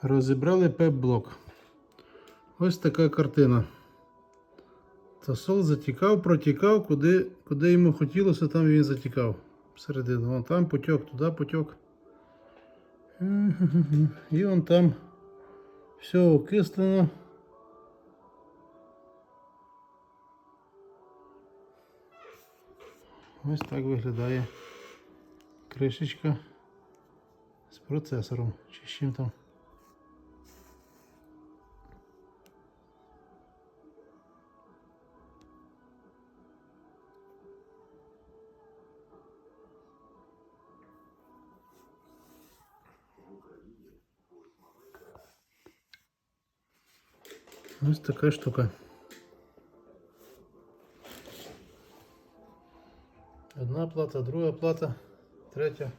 Розібрали PEP-блок. Ось така картина. Тосол затікав, протікав, куди йому хотілося, там він затікав. Всередину. Вон там потік, туди потік. І вон там все окислено. Ось так виглядає кришечка з процесором, чи з чим там. Ось така штука. Одна плата, друга плата, третя.